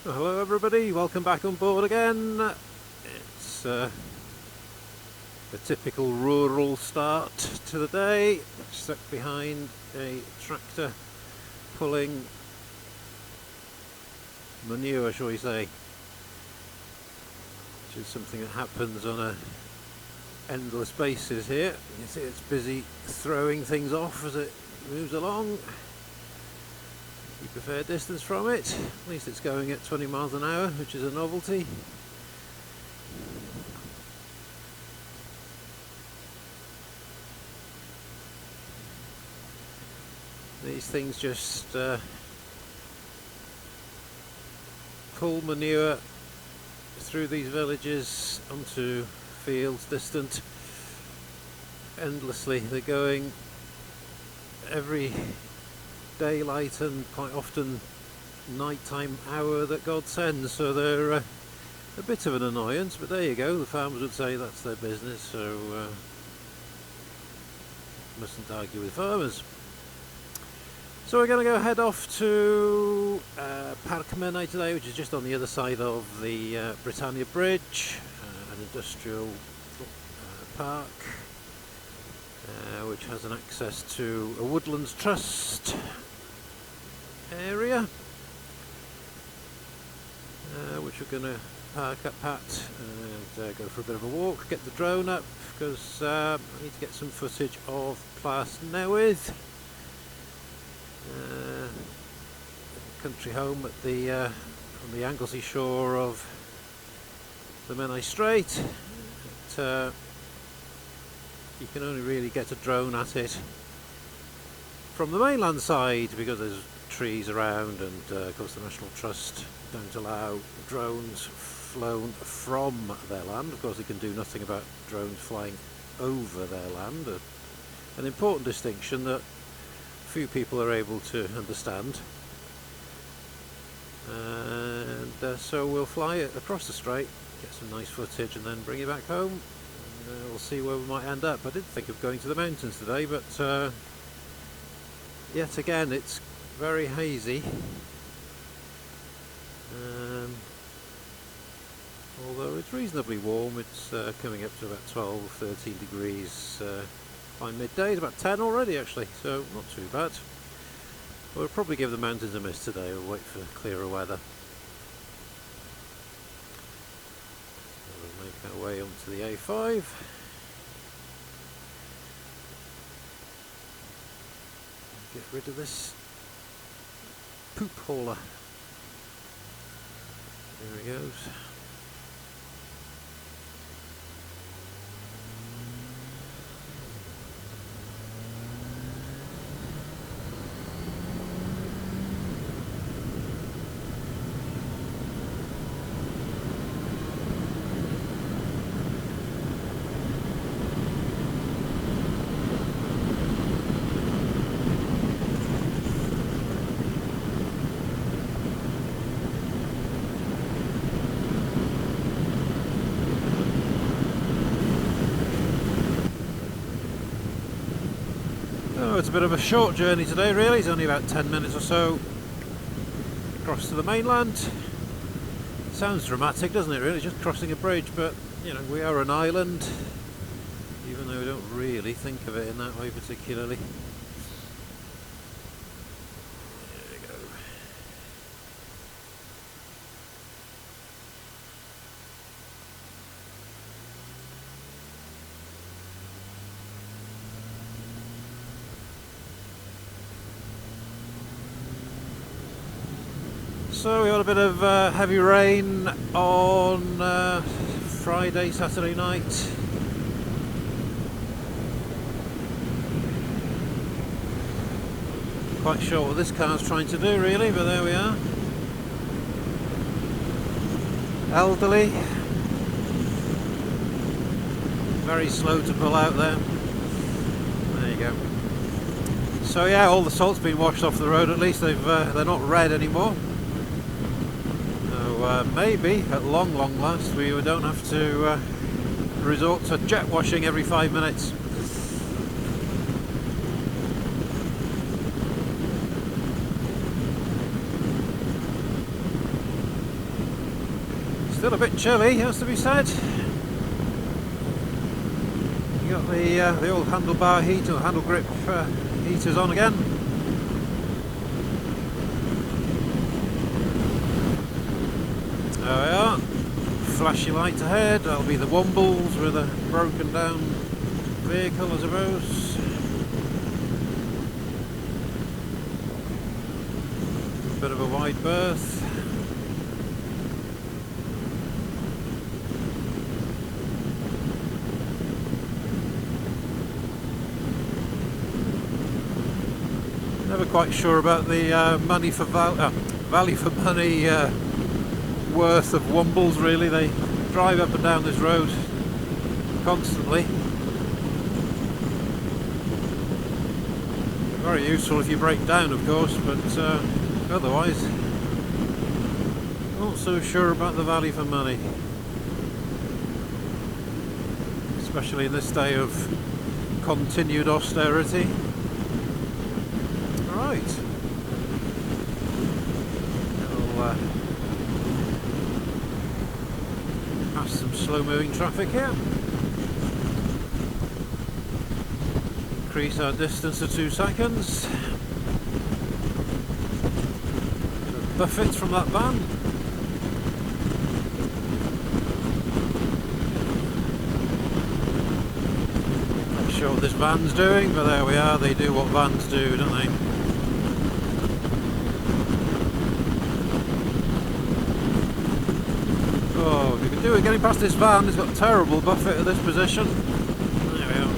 Well, hello everybody, welcome back on board again. It's a typical rural start to the day, stuck behind a tractor pulling manure, shall we say, which is something that happens on a endless basis here. You see it's busy throwing things off as it moves along. Keep a fair distance from it. At least it's going at 20 miles an hour, which is a novelty. These things just pull manure through these villages onto fields distant endlessly. They're going every daylight and quite often nighttime hour that God sends, so they're a bit of an annoyance, but there you go, the farmers would say that's their business, so mustn't argue with farmers. So we're going to go head off to Menai today, which is just on the other side of the Britannia Bridge, an industrial park which has an access to a woodlands trust area, which we're going to park up at and go for a bit of a walk, get the drone up because I need to get some footage of Plas Newydd, country home at the on the Anglesey shore of the Menai Strait. You can only really get a drone at it from the mainland side because there's trees around, and of course the National Trust don't allow drones flown from their land. Of course they can do nothing about drones flying over their land, an important distinction that few people are able to understand. And so we'll fly it across the strait, get some nice footage and then bring it back home. We'll see where we might end up. I did think of going to the mountains today, but yet again it's very hazy. Although it's reasonably warm, it's coming up to about 12-13 degrees by midday. It's about 10 already actually, so not too bad. We'll probably give the mountains a miss today. We'll wait for clearer weather. We'll make our way onto the A5. Get rid of this poop hauler. There he goes. Oh, it's a bit of a short journey today really, it's only about 10 minutes or so across to the mainland. Sounds dramatic, doesn't it really, just crossing a bridge, but you know, we are an island, even though we don't really think of it in that way particularly. There we go. So we had a bit of heavy rain on Friday, Saturday night. Quite sure what this car's trying to do really, but there we are. Elderly. Very slow to pull out there. There you go. So yeah, all the salt's been washed off the road at least. They're not red anymore. Maybe at long last we don't have to resort to jet washing every 5 minutes. Still a bit chilly, has to be said. You got the old handlebar heat or handle grip heaters on again. There we are. Flashy lights ahead. That'll be the Wombles with a broken down vehicle, I suppose. Bit of a wide berth. Never quite sure about the money for value for money worth of Wombles, really. They drive up and down this road constantly. Very useful if you break down, of course, but otherwise not so sure about the value for money, especially in this day of continued austerity. Right, we'll pass some slow-moving traffic here. Increase our distance to 2 seconds. The buffets from that van. Not sure what this van's doing, but there we are. They do what vans do, don't they? Oh, if you can do it getting past this van, it's got a terrible buffet at this position. There we are.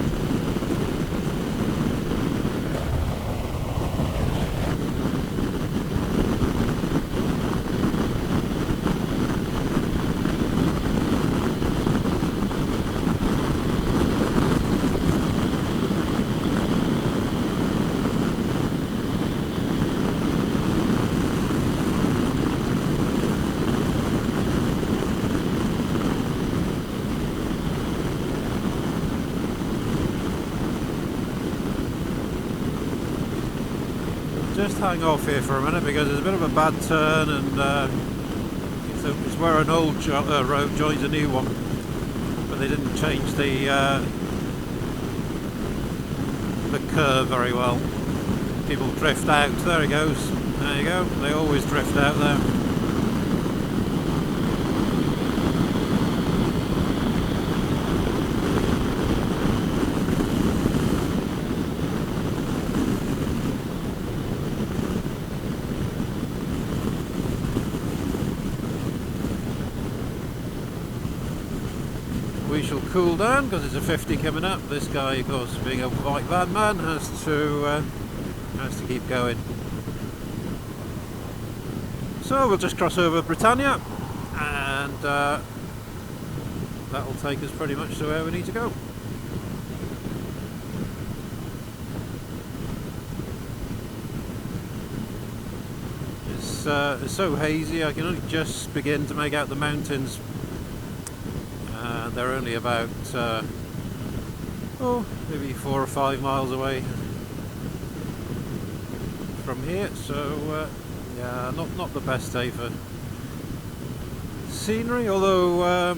Just hang off here for a minute because there's a bit of a bad turn, and it's where an old road joins a new one, but they didn't change the curve very well. People drift out. There it goes. There you go. They always drift out there. We shall cool down because it's a 50 coming up. This guy, of course, being a white van man, has to keep going. So we'll just cross over Britannia, and that'll take us pretty much to where we need to go. It's so hazy. I can only just begin to make out the mountains. They're only about maybe 4 or 5 miles away from here, so yeah, not the best day for scenery, although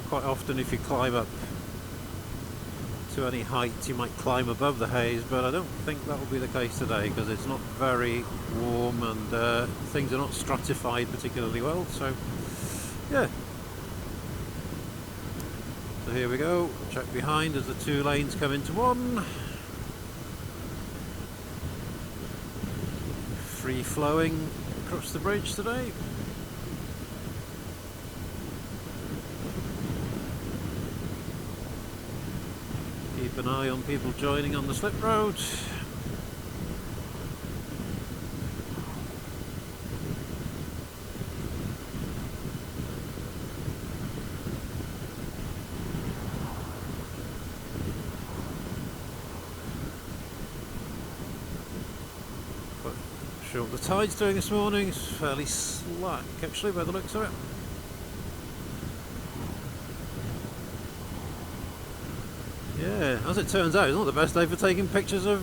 quite often if you climb up to any height you might climb above the haze, but I don't think that will be the case today because it's not very warm and things are not stratified particularly well, so yeah. So here we go, check behind as the 2 lanes come into one. Free flowing across the bridge today. Keep an eye on people joining on the slip road. What the tide's doing this morning is fairly slack actually by the looks of it. Yeah, as it turns out, it's not the best day for taking pictures of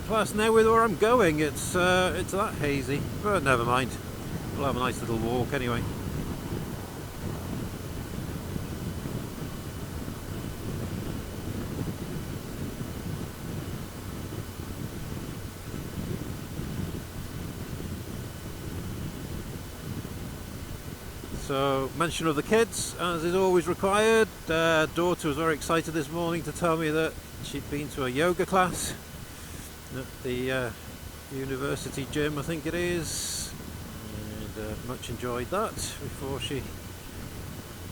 Plas Newydd where I'm going. It's that hazy, but never mind. We'll have a nice little walk anyway. So, mention of the kids, as is always required. Daughter was very excited this morning to tell me that she'd been to a yoga class at the university gym, I think it is, and much enjoyed that before she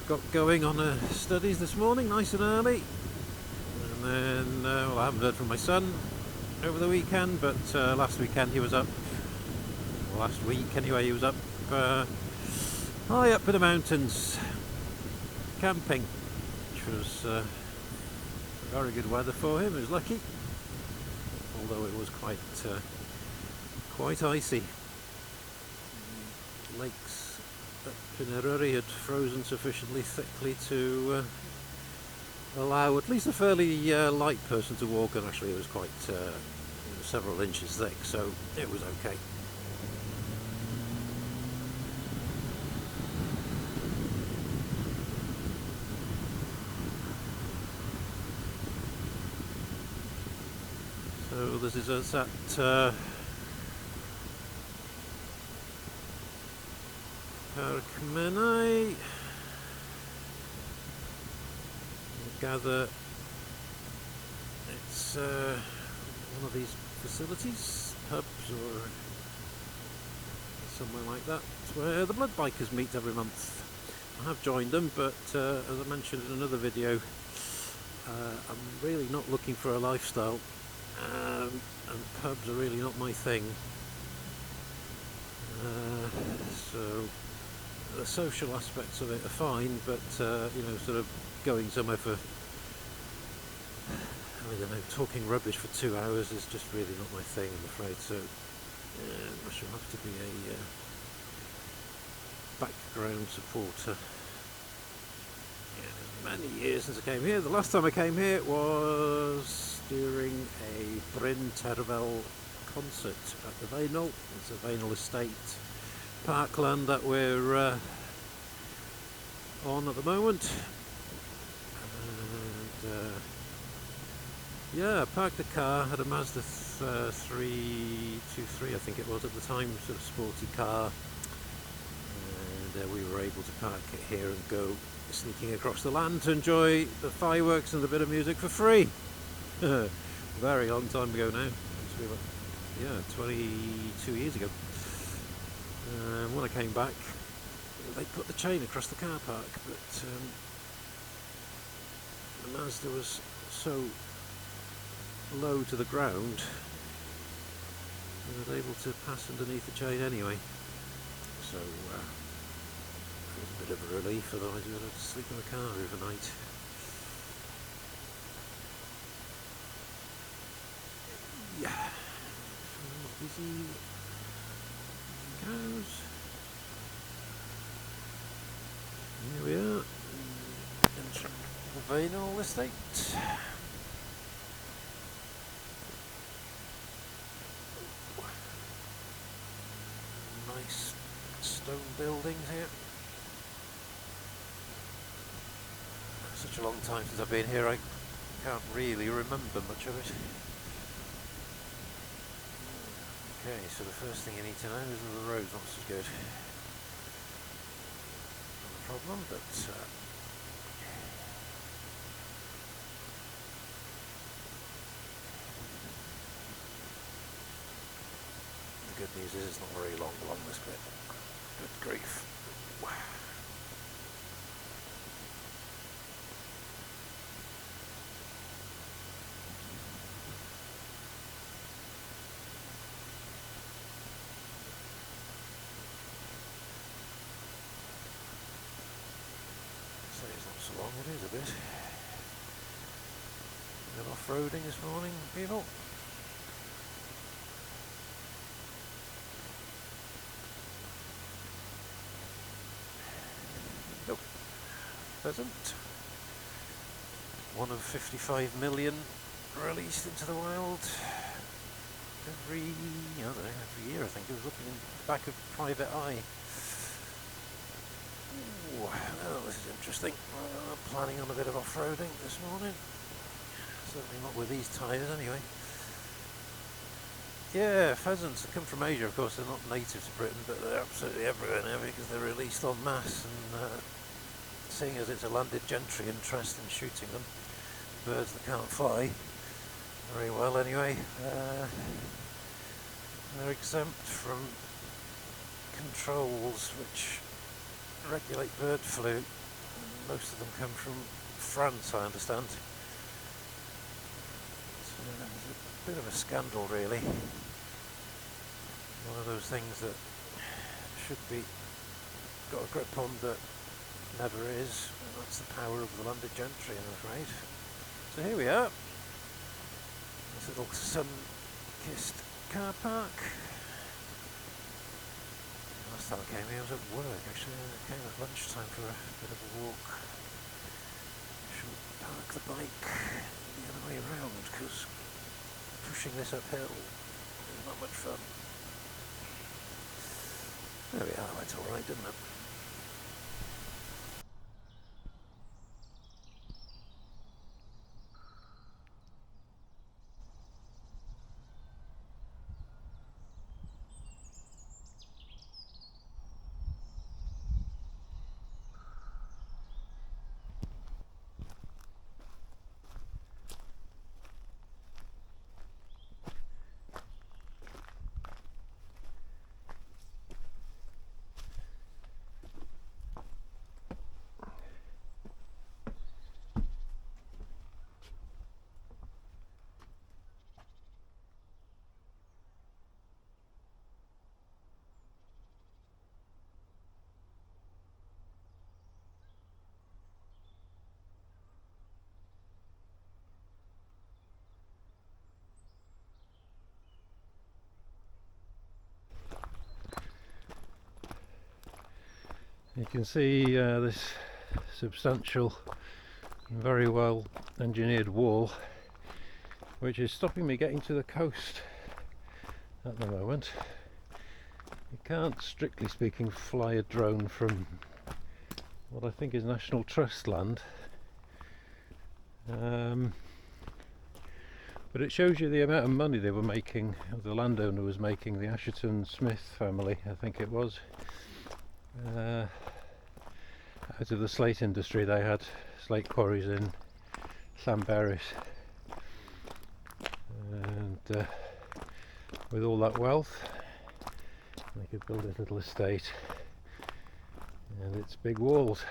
got going on her studies this morning, nice and early. And then, well, I haven't heard from my son over the weekend, but last weekend he was up, well, last week anyway, he was up high up in the mountains camping, which was very good weather for him. He was lucky, although it was quite icy. Lakes up in Eryri had frozen sufficiently thickly to allow at least a fairly light person to walk, and actually it was quite several inches thick, so it was okay. So this is us at Menai. I gather it's one of these facilities, pubs or somewhere like that, where the blood bikers meet every month. I have joined them, but as I mentioned in another video, I'm really not looking for a lifestyle, and pubs are really not my thing. So the social aspects of it are fine, but you know, sort of going somewhere for, I don't know, talking rubbish for 2 hours is just really not my thing, I'm afraid. So I shall have to be a background supporter. Yeah, many years since I came here. The last time I came here was during a Bryn Terfel concert at the Faenol. It's a Faenol estate parkland that we're on at the moment. And yeah, I parked the car, had a Mazda 323 I think it was at the time, sort of sporty car, and we were able to park it here and go sneaking across the land to enjoy the fireworks and a bit of music for free. Very long time ago now, yeah, 22 years ago. When I came back, they put the chain across the car park, but the Mazda was so low to the ground I was able to pass underneath the chain anyway. So it was a bit of a relief, otherwise we would have to sleep in the car overnight. Yeah, busy cows. Here we are, in the Faenol estate. Nice stone buildings here. Such a long time since I've been here, I can't really remember much of it. Okay, so the first thing you need to know is that the road's not so good. Not a problem, but the good news is it's not very long along this bit. Good grief. Wow. So long it is a bit. A bit off-roading this morning, people. Nope. Pheasant. One of 55 million released into the wild every year, I think. It was looking in the back of Private Eye. Ooh, well, this is interesting. I'm planning on a bit of off-roading this morning. Certainly not with these tyres anyway. Yeah, pheasants that come from Asia, of course, they're not native to Britain, but they're absolutely everywhere now because they're released en masse, and seeing as it's a landed gentry interest in shooting them, birds that can't fly very well anyway, they're exempt from controls which regulate bird flu. Most of them come from France, I understand. So it's a bit of a scandal, really. One of those things that should be got a grip on but never is. And that's the power of the landed gentry, I'm afraid. So here we are. This little sun-kissed car park. Last time I came here I was at work actually. I came at lunchtime for a bit of a walk. Should park the bike the other way around because pushing this uphill is not much fun. There we are, that went alright, didn't it? You can see this substantial, very well engineered wall which is stopping me getting to the coast at the moment. You can't, strictly speaking, fly a drone from what I think is National Trust land, but it shows you the amount of money they were making, the landowner was making, the Asherton Smith family I think it was, out of the slate industry. They had slate quarries in Llanberis, and with all that wealth they could build this little estate and its big walls.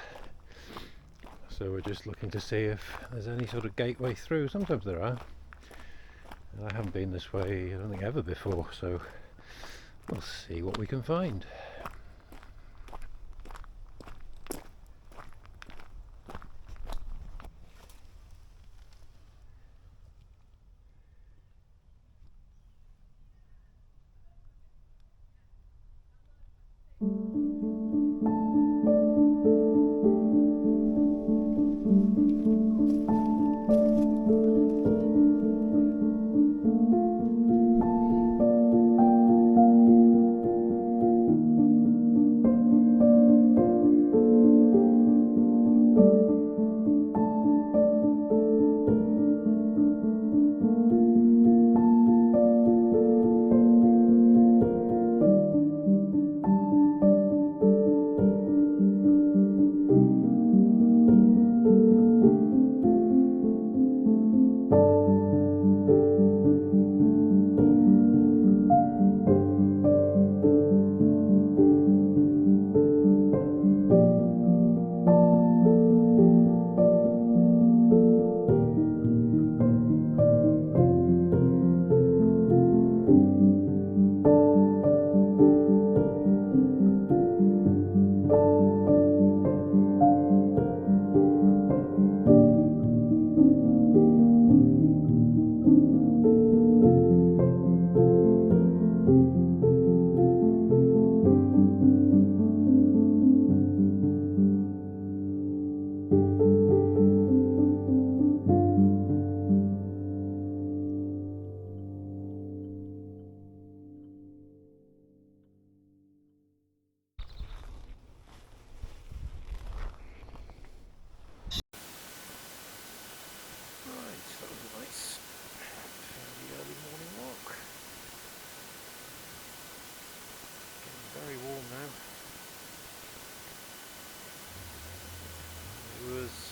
So we're just looking to see if there's any sort of gateway through. Sometimes there are. I haven't been this way, I don't think, ever before, so we'll see what we can find.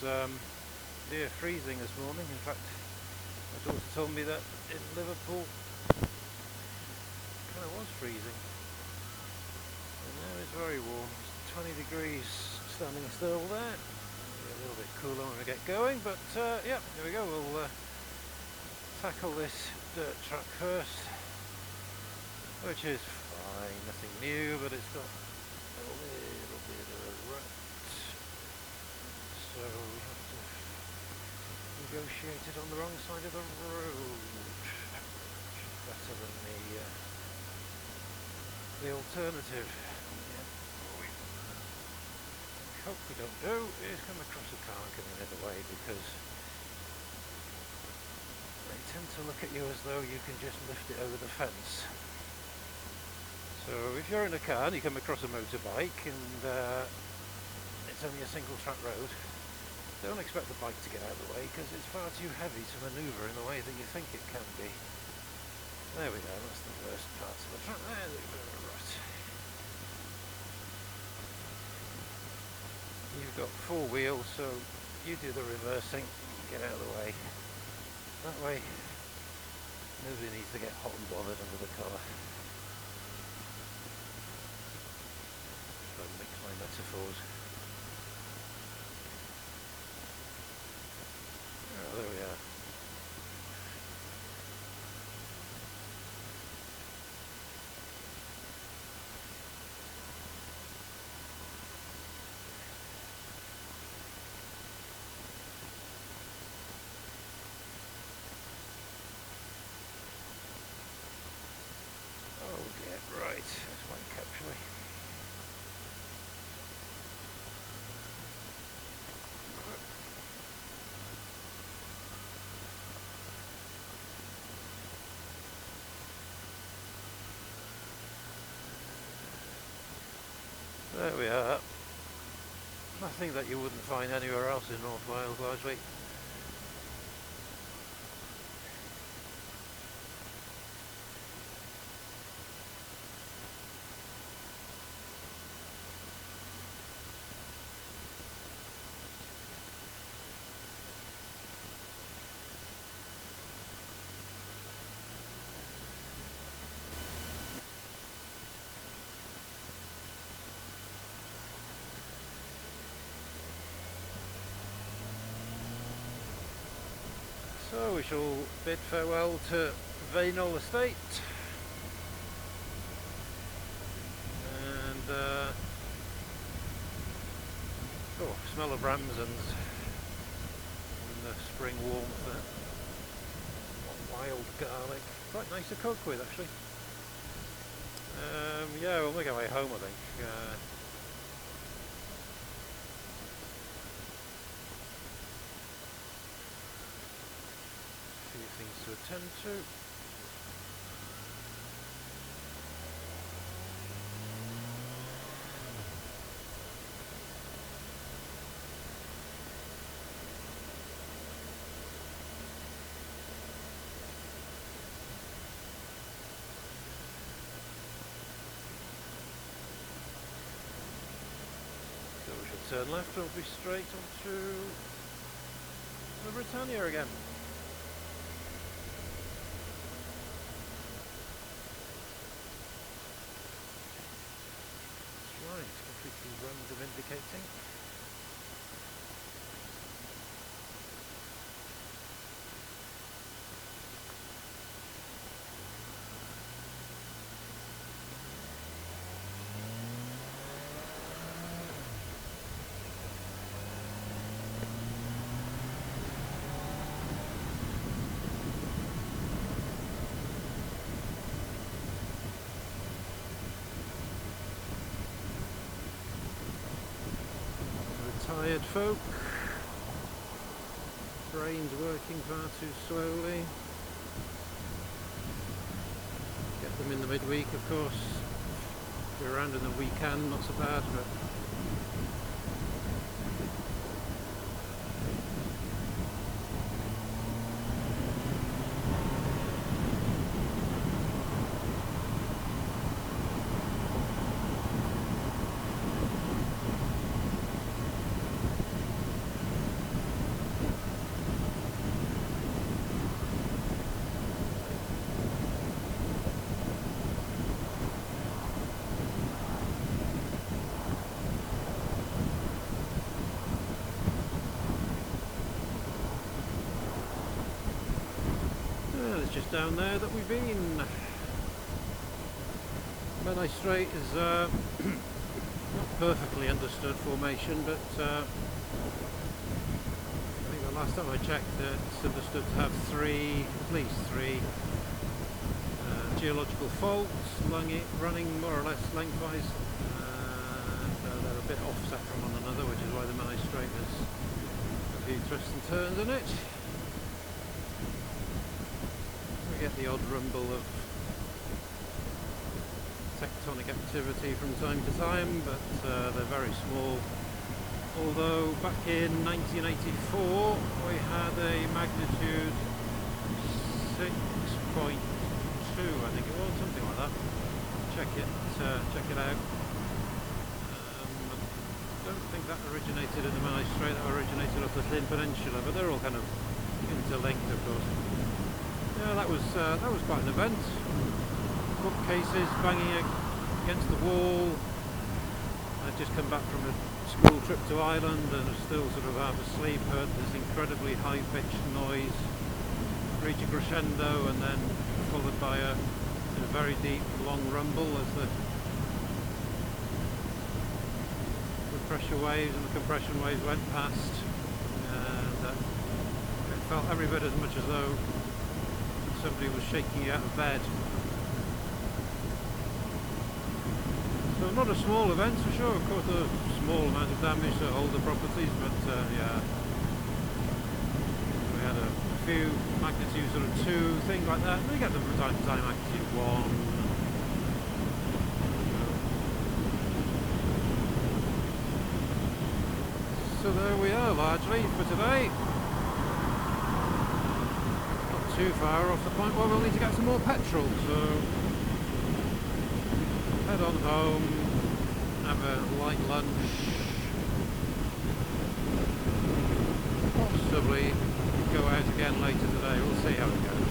near freezing this morning. In fact, my daughter told me that in Liverpool it kind of was freezing. And now it's very warm. It's 20 degrees standing still there. It'll be a little bit cooler when we get going, but yeah, there we go. We'll tackle this dirt track first, which is fine, nothing new, but it's got a little bit of a rut, so we have to negotiate it on the wrong side of the road, which is better than the alternative. Yeah. What we hope we don't do is come across a car coming the other way, because they tend to look at you as though you can just lift it over the fence. So if you're in a car and you come across a motorbike and it's only a single track road, don't expect the bike to get out of the way, because it's far too heavy to manoeuvre in the way that you think it can be. There we go, that's the worst part of the track. There's a bit of a rut. You've got four wheels, so you do the reversing, get out of the way. That way nobody needs to get hot and bothered under the car. Try and mix my metaphors. Oh, there we are. Right, that's wank actually. There we are. Nothing that you wouldn't find anywhere else in North Wales largely. So we shall bid farewell to Faenol estate, and oh, smell of ramsons in the spring warmth there. Wild garlic, quite nice to cook with actually. Yeah, we'll make our way home I think. Things to attend to. So we shall turn left, we'll be straight onto the Britannia again. Completely random indicating. Tired folk, brains working far too slowly. Get them in the midweek of course, be around in the weekend, not so bad, but down there that we've been. Menai Strait is not perfectly understood formation, but I think the last time I checked it's understood to have at least three geological faults running more or less lengthwise, and they're a bit offset from one another, which is why the Menai Strait has a few twists and turns in it. We get the odd rumble of tectonic activity from time to time, but they're very small. Although back in 1984 we had a magnitude 6.2, I think it was, something like that. Check it out. I don't think that originated in the Menai Strait, that originated off the Llyn Peninsula, but they're all kind of interlinked, of course. Yeah, that was quite an event. Bookcases banging against the wall. I'd just come back from a school trip to Ireland and was still sort of half asleep, heard this incredibly high-pitched noise reach a crescendo and then followed by a very deep, long rumble as the pressure waves and the compression waves went past, and it felt every bit as much as though somebody was shaking you out of bed. So not a small event for sure. Of course, a small amount of damage to older properties, but yeah, we had a few magnitude sort of 2, things like that. We get them from time to time, magnitude 1. So there we are, largely for today. Not too far off the point where we'll need to get some more petrol. So head on home, have a light lunch, possibly go out again later today. We'll see how it goes.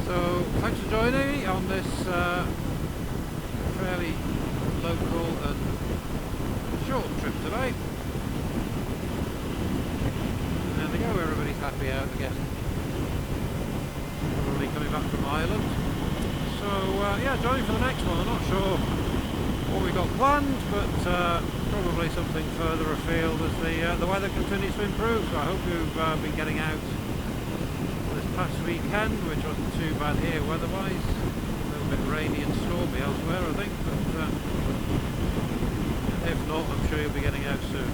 So thanks for joining me on this fairly local and short trip today. And there we go, everybody's happy out again. Probably coming back from Ireland. So yeah, join me for the next one. I'm not sure what we got planned, but probably something further afield as the weather continues to improve. So I hope you've been getting out this past weekend, which wasn't too bad here weather-wise. A little bit rainy and stormy elsewhere, I think, but if not, I'm sure you'll be getting out soon.